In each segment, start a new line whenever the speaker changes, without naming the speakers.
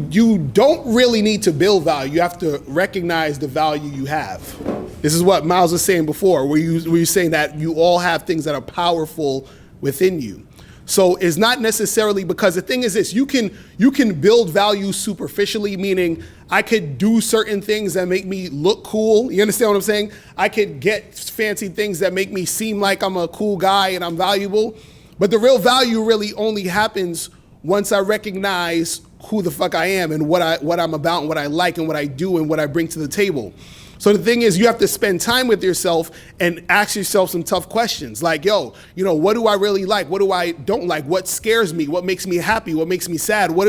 you don't really need to build value. You have to recognize the value you have. This is what Miles was saying before, where you're saying that you all have things that are powerful within you. So it's not necessarily, because the thing is this, you can build value superficially, meaning I could do certain things that make me look cool. You understand what I'm saying? I could get fancy things that make me seem like I'm a cool guy and I'm valuable. But the real value really only happens once I recognize who the fuck I am and what I'm about and what I like and what I do and what I bring to the table. So the thing is, you have to spend time with yourself and ask yourself some tough questions. Like, yo, what do I really like? What do I don't like? What scares me? What makes me happy? What makes me sad? What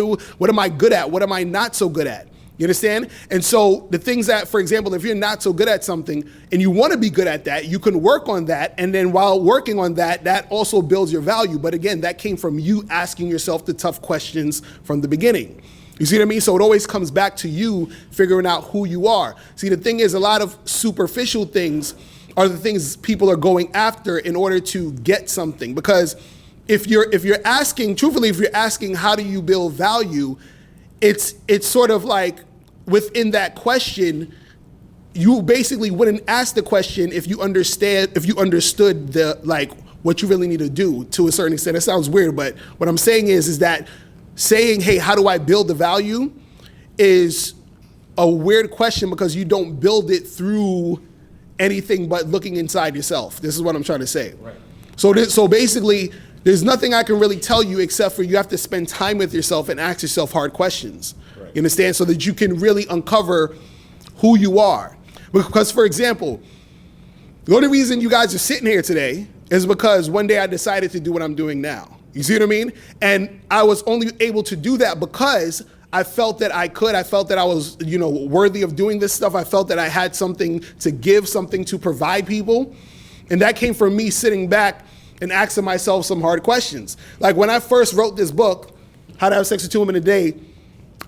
am I good at? What am I not so good at? You understand? And so the things that, for example, if you're not so good at something and you want to be good at that, you can work on that. And then while working on that, that also builds your value. But again, that came from you asking yourself the tough questions from the beginning. You see what I mean? So it always comes back to you figuring out who you are. See, the thing is, a lot of superficial things are the things people are going after in order to get something. Because if you're asking, truthfully, if you're asking how do you build value, it's sort of like within that question, you basically wouldn't ask the question if you understood the like what you really need to do to a certain extent. It sounds weird, but what I'm saying is that saying, hey, how do I build the value is a weird question because you don't build it through anything but looking inside yourself. This is what I'm trying to say. Right. So basically, there's nothing I can really tell you except for you have to spend time with yourself and ask yourself hard questions. Right. You understand? So that you can really uncover who you are. Because, for example, the only reason you guys are sitting here today is because one day I decided to do what I'm doing now. You see what I mean? And I was only able to do that because I felt that I could. I felt that I was, worthy of doing this stuff. I felt that I had something to give, something to provide people. And that came from me sitting back and asking myself some hard questions. Like when I first wrote this book, How to Have Sex with 2 Women a Day,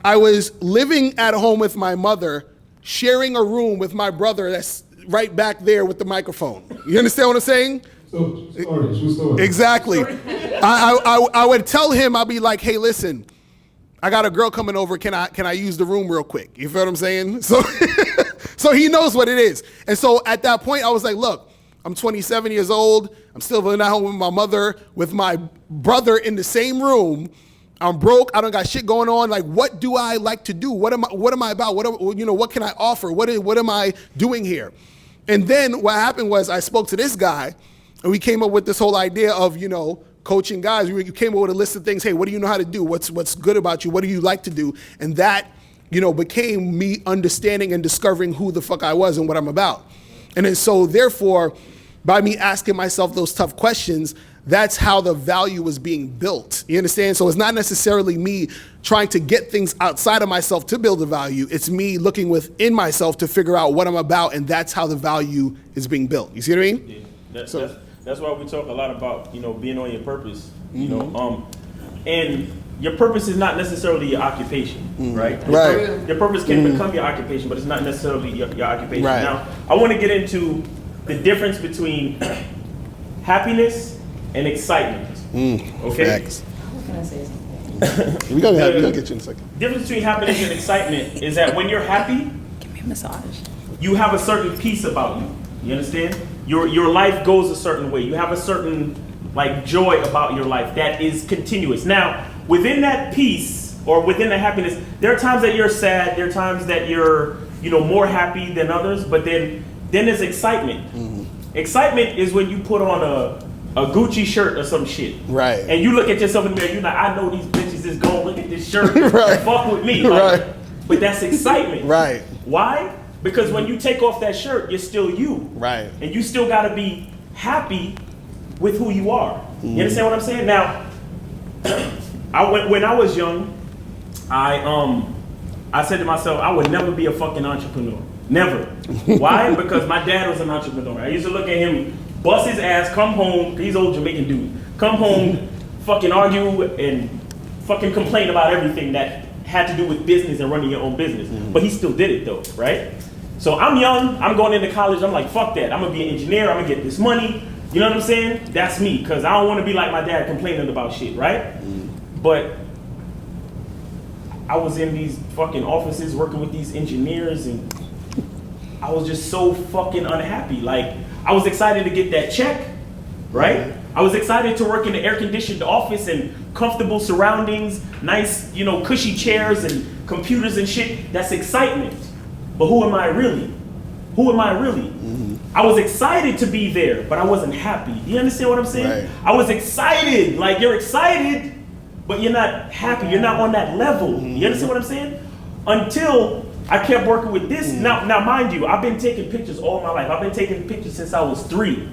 I was living at home with my mother, sharing a room with my brother that's right back there with the microphone. You understand what I'm saying?
True story.
Exactly. I would tell him, I'll be like, hey, listen, I got a girl coming over. Can I use the room real quick? You feel what I'm saying? So, so he knows what it is. And so at that point, I was like, look, I'm 27 years old. I'm still living at home with my mother, with my brother in the same room. I'm broke. I don't got shit going on. Like, what do I like to do? What am I about? What can I offer? What am I doing here? And then what happened was I spoke to this guy, and we came up with this whole idea of, coaching guys. We came up with a list of things. Hey, what do you know how to do? What's good about you? What do you like to do? And that, became me understanding and discovering who the fuck I was and what I'm about. And then so therefore, by me asking myself those tough questions, that's how the value was being built. You understand? So it's not necessarily me trying to get things outside of myself to build the value. It's me looking within myself to figure out what I'm about, and that's how the value is being built. You see what I mean?
Yeah. That's why we talk a lot about, being on your purpose, and your purpose is not necessarily your occupation, right?
Right.
Your purpose can become your occupation, but it's not necessarily your occupation.
Right.
Now, I want to get into the difference between happiness and excitement. Okay?
Facts.
I was gonna say something.
We're gonna get you in a second.
Difference between happiness and excitement is that when you're happy,
Give me a massage.
you have a certain peace about you. You understand? Your life goes a certain way. You have a certain joy about your life that is continuous. Now, within that peace or within the happiness, there are times that you're sad. There are times that you're more happy than others. But then there's excitement. Mm-hmm. Excitement is when you put on a Gucci shirt or some shit.
Right.
And you look at yourself in the mirror. You're like, I know these bitches is gonna look at this shirt
Right.
and fuck with me.
Right.
But that's excitement.
Right.
Why? Because when you take off that shirt, you're still you.
Right.
And you still got to be happy with who you are. You understand what I'm saying? Now, when I was young, I said to myself, I would never be a fucking entrepreneur. Never. Why? Because my dad was an entrepreneur. I used to look at him, bust his ass, come home, he's old Jamaican dude, come home, fucking argue and fucking complain about everything that had to do with business and running your own business. But he still did it though, right? So I'm young, I'm going into college, I'm like, fuck that. I'm gonna be an engineer, I'm gonna get this money. You know what I'm saying? That's me, because I don't want to be like my dad complaining about shit, right? But I was in these fucking offices working with these engineers, and I was just so fucking unhappy. Like, I was excited to get that check, right? I was excited to work in an air-conditioned office and comfortable surroundings, nice, you know, cushy chairs and computers and shit. That's excitement. But who am I really? Who am I really? I was excited to be there, but I wasn't happy. Do you understand what I'm saying?
Right.
I was excited. Like, you're excited, but you're not happy. You're not on that level. You understand what I'm saying? Until I kept working with this. Now, mind you, I've been taking pictures all my life. I've been taking pictures since I was 3.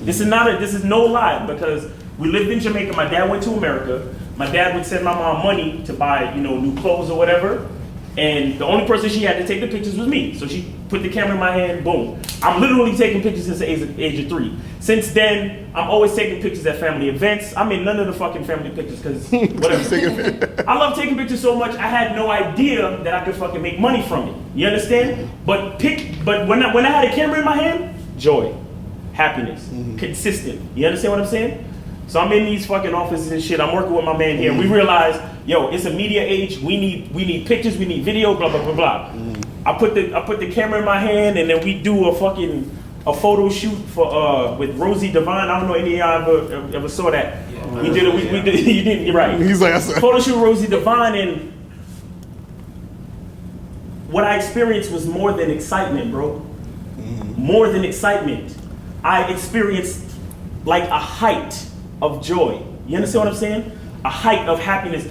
This is no lie, because we lived in Jamaica. My dad went to America. My dad would send my mom money to buy, you know, new clothes or whatever. And the only person she had to take the pictures was me. So she put the camera in my hand, boom. I'm literally taking pictures since the age of 3. Since then, I'm always taking pictures at family events. I'm in none of the fucking family pictures, because whatever. I love taking pictures so much, I had no idea that I could fucking make money from it. You understand? But when I had a camera in my hand, joy, happiness, consistent. You understand what I'm saying? So I'm in these fucking offices and shit. I'm working with my man here. We realize, yo, it's a media age. We need pictures. We need video. Blah blah blah blah. I put the camera in my hand, and then we do a photo shoot for with Rosie Devine. I don't know any of y'all ever saw that. Yeah. We did it. We did. You didn't. You're right.
He's like,
photo shoot Rosie Devine, and what I experienced was more than excitement, bro. More than excitement. I experienced like a height of joy. You understand what I'm saying? A height of happiness.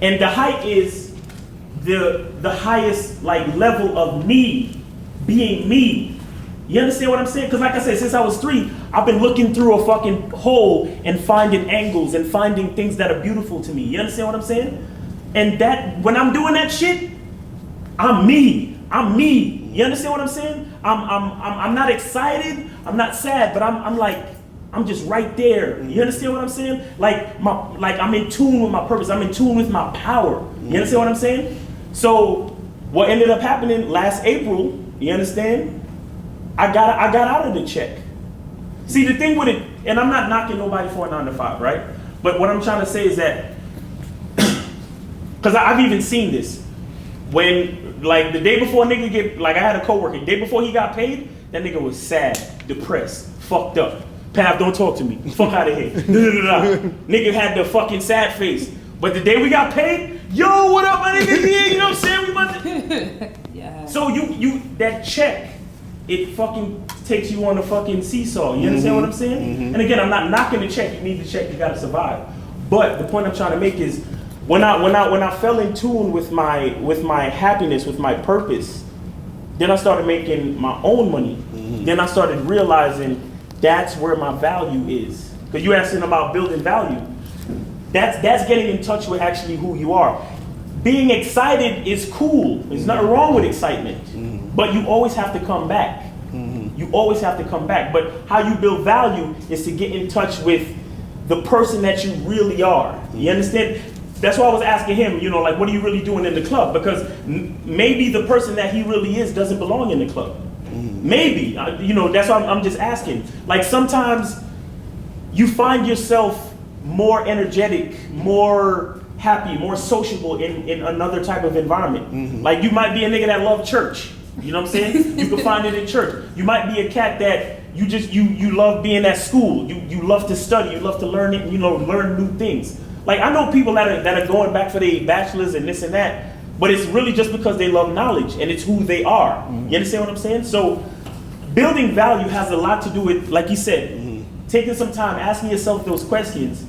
And the height is the highest like level of me being me. You understand what I'm saying? Because like I said, since I was 3, I've been looking through a fucking hole and finding angles and finding things that are beautiful to me. You understand what I'm saying? And that when I'm doing that shit, I'm me. I'm me. You understand what I'm saying? I'm not excited. I'm not sad, but I'm like, I'm just right there. You understand what I'm saying? Like I'm in tune with my purpose. I'm in tune with my power. You understand what I'm saying? So what ended up happening last April, you understand? I got out of the check. See, the thing with it, and I'm not knocking nobody for a 9 to 5, right? But what I'm trying to say is that, because I've even seen this, when like the day before a nigga get, like I had a coworker, the day before he got paid, that nigga was sad, depressed, fucked up. Pav, don't talk to me. Fuck out of here. Nigga had the fucking sad face. But the day we got paid, yo, what up, my nigga? Yeah, you know what I'm saying? We about to... Yeah. So you that check, it fucking takes you on a fucking seesaw. You understand what I'm saying? And again, I'm not knocking the check. You need the check. You gotta survive. But the point I'm trying to make is, when I fell in tune with my happiness, with my purpose, then I started making my own money. Then I started realizing that's where my value is. Because you asking about building value. That's getting in touch with actually who you are. Being excited is cool. There's nothing wrong with excitement. But you always have to come back. You always have to come back. But how you build value is to get in touch with the person that you really are. You understand? That's why I was asking him, you know, like, what are you really doing in the club? Because maybe the person that he really is doesn't belong in the club. Maybe, you know, that's why I'm just asking. Like, sometimes you find yourself more energetic, more happy, more sociable in another type of environment. Like, you might be a nigga that loves church. You know what I'm saying? You can find it in church. You might be a cat that you love being at school. You love to study. You love to learn it. You know, learn new things. Like, I know people that are going back for their bachelor's and this and that, but it's really just because they love knowledge and it's who they are. You understand what I'm saying? So building value has a lot to do with, like you said, taking some time, asking yourself those questions,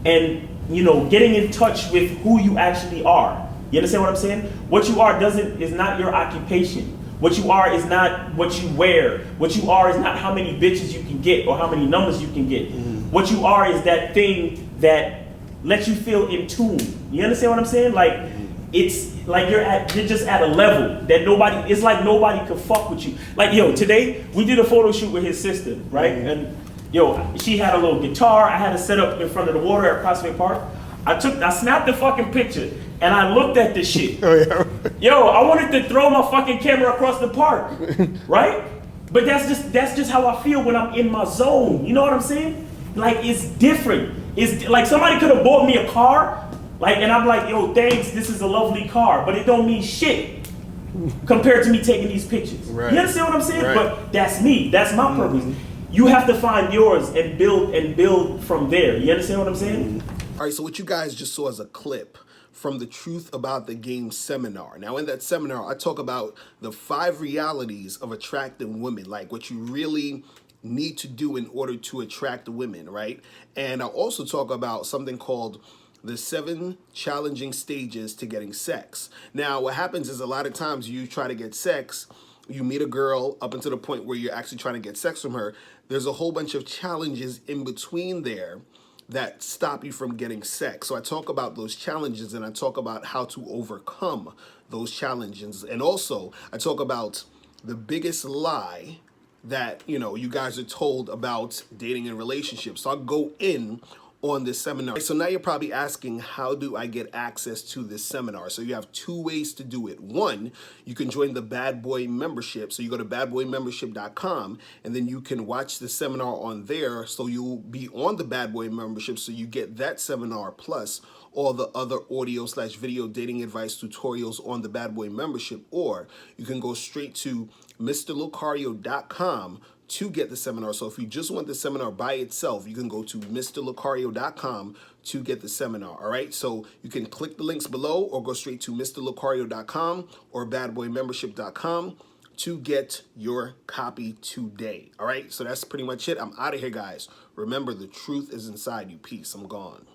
and, you know, getting in touch with who you actually are. You understand what I'm saying? What you are is not your occupation. What you are is not what you wear. What you are is not how many bitches you can get or how many numbers you can get. What you are is that thing that lets you feel in tune. You understand what I'm saying? Like, it's like you're just at a level that it's like nobody could fuck with you. Like, yo, today we did a photo shoot with his sister, right? And yo, she had a little guitar. I had it set up in front of the water at Prospect Park. I snapped the fucking picture and I looked at this shit.
Oh, yeah.
Yo, I wanted to throw my fucking camera across the park, right? But that's just how I feel when I'm in my zone. You know what I'm saying? Like, it's different. It's like somebody could have bought me a car Like, and I'm like, yo, thanks, this is a lovely car, but it don't mean shit compared to me taking these pictures.
Right.
You understand what I'm saying?
Right.
But that's me. That's my purpose. You have to find yours and build from there. You understand what I'm saying?
All right, so what you guys just saw is a clip from the Truth About the Game seminar. Now, in that seminar, I talk about the 5 realities of attracting women, like what you really need to do in order to attract women, right? And I also talk about something called the 7 challenging stages to getting sex. Now, what happens is a lot of times you try to get sex, you meet a girl up until the point where you're actually trying to get sex from her. There's a whole bunch of challenges in between there that stop you from getting sex. So I talk about those challenges and I talk about how to overcome those challenges. And also I talk about the biggest lie that, you know, you guys are told about dating and relationships. So I'll go in on this seminar. So now you're probably asking, how do I get access to this seminar? So you have 2 ways to do it. One, you can join the Bad Boy membership. So you go to badboymembership.com and then you can watch the seminar on there. So you'll be on the Bad Boy membership. So you get that seminar plus all the other audio/video dating advice tutorials on the Bad Boy membership. Or you can go straight to mrlucario.com to get the seminar. So if you just want the seminar by itself, you can go to mrlucario.com to get the seminar. All right. So you can click the links below or go straight to mrlucario.com or badboymembership.com to get your copy today. All right. So that's pretty much it. I'm out of here, guys. Remember, the truth is inside you. Peace. I'm gone.